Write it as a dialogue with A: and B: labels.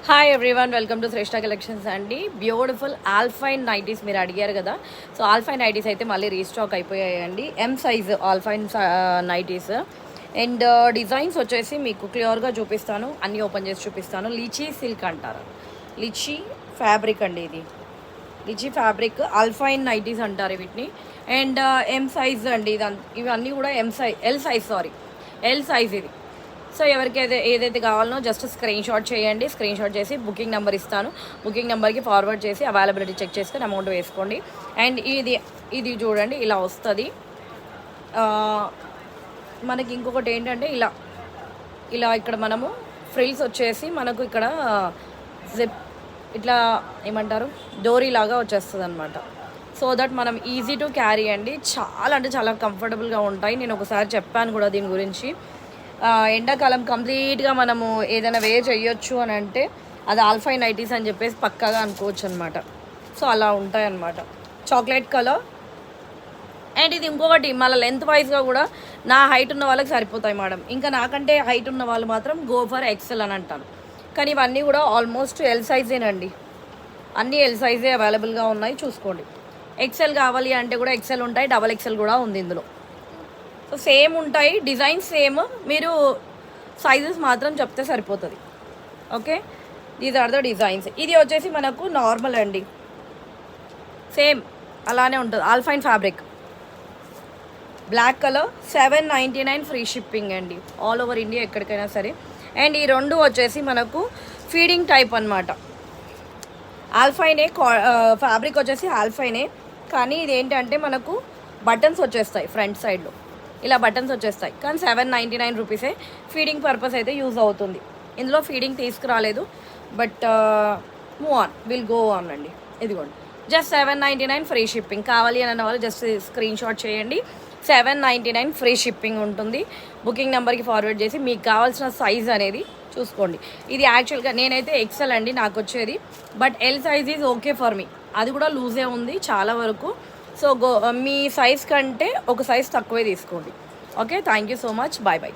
A: Hi everyone, welcome to Shreshta collections అండి. Beautiful alpine nighties మీరు అడిగారు కదా. సో ఆల్ఫైన్ నైటీస్ అయితే మళ్ళీ రీస్టాక్ అయిపోయాయండి. M size alpine nighties and designs వచ్చేసి మీకు క్లియర్గా చూపిస్తాను, అన్నీ ఓపెన్ చేసి చూపిస్తాను. లిచీ సిల్క్ అంటారు, లిచీ ఫ్యాబ్రిక్ అండి ఇది. లిచీ ఫ్యాబ్రిక్ ఆల్ఫైన్ నైటీస్ అంటారు వీటిని. అండ్ ఎం సైజ్ అండి ఇవన్నీ కూడా ఎల్ సైజ్ ఇది. సో ఎవరికైతే ఏదైతే కావాలనో జస్ట్ స్క్రీన్ షాట్ చేయండి. స్క్రీన్ షాట్ చేసి బుకింగ్ నెంబర్ ఇస్తాను. బుకింగ్ నెంబర్కి ఫార్వర్డ్ చేసి అవైలబిలిటీ చెక్ చేసుకొని అమౌంట్ వేసుకోండి. అండ్ ఇది చూడండి, ఇలా వస్తుంది. మనకి ఇంకొకటి ఏంటంటే ఇలా ఇక్కడ మనము ఫ్రిల్స్ వచ్చేసి మనకు ఇక్కడ జిప్ ఇట్లా ఏమంటారు, డోరీ లాగా వచ్చేస్తుంది అనమాట. సో దట్ మనం ఈజీ టు క్యారీ అండి. చాలా అంటే చాలా కంఫర్టబుల్గా ఉంటాయి. నేను ఒకసారి చెప్పాను కూడా దీని గురించి. ఎండాకాలం కంప్లీట్గా మనము ఏదైనా చేయొచ్చు అని అంటే అది ఆల్ఫైన్ నైటీస్ అని చెప్పేసి పక్కాగా అనుకోవచ్చు అనమాట. సో అలా ఉంటాయన్నమాట. Chocolate colour. అండ్ ఇది ఇంకొకటి మళ్ళీ లెంత్ వైజ్గా కూడా నా హైట్ ఉన్న వాళ్ళకి సరిపోతాయి మేడం. ఇంకా నాకంటే హైట్ ఉన్న వాళ్ళు మాత్రం గో ఫర్ ఎక్సెల్ అని అంటాను. కానీ ఇవన్నీ కూడా ఆల్మోస్ట్ ఎల్ సైజేనండి. అన్నీ ఎల్ సైజే అవైలబుల్గా ఉన్నాయి, చూసుకోండి. ఎక్సెల్ కావాలి అంటే కూడా ఎక్సెల్ ఉంటాయి, డబల్ ఎక్సెల్ కూడా ఉంది ఇందులో. సో సేమ్ ఉంటాయి, డిజైన్స్ సేమ్, మీరు సైజెస్ మాత్రం చెప్తే సరిపోతుంది. Okay, these are the designs. ఇది వచ్చేసి మనకు నార్మల్ అండి, సేమ్ అలానే ఉంటుంది. Alpine fabric, black colour, 799 free shipping అండి, ఆల్ ఓవర్ ఇండియా ఎక్కడికైనా సరే. అండ్ ఈ రెండు వచ్చేసి మనకు ఫీడింగ్ టైప్ అనమాట. ఆల్ఫైనే ఫ్యాబ్రిక్ వచ్చేసి ఆల్ఫైనే, కానీ ఇది ఏంటంటే మనకు బటన్స్ వచ్చేస్తాయి ఫ్రంట్ సైడ్లో, ఇలా బటన్స్ వచ్చేస్తాయి. కానీ 799 రూపీసే. ఫీడింగ్ పర్పస్ అయితే యూజ్ అవుతుంది. ఇందులో ఫీడింగ్ తీసుకురాలేదు, but move on, will go on అండి. ఇదిగోండి, జస్ట్ 799 ఫ్రీ షిప్పింగ్. కావాలి అని అన్న వాళ్ళు జస్ట్ స్క్రీన్ షాట్ చేయండి. 799 ఫ్రీ షిప్పింగ్ ఉంటుంది. బుకింగ్ నెంబర్కి ఫార్వర్డ్ చేసి మీకు కావాల్సిన సైజ్ అనేది చూసుకోండి. ఇది యాక్చువల్గా నేనైతే ఎక్సెల్ అండి నాకు వచ్చేది, but L size is okay for me. అది కూడా లూజే ఉంది చాలా వరకు. సో మీ సైజ్ కంటే ఒక సైజ్ తక్కువే తీసుకోండి. Okay, thank you so much, bye bye.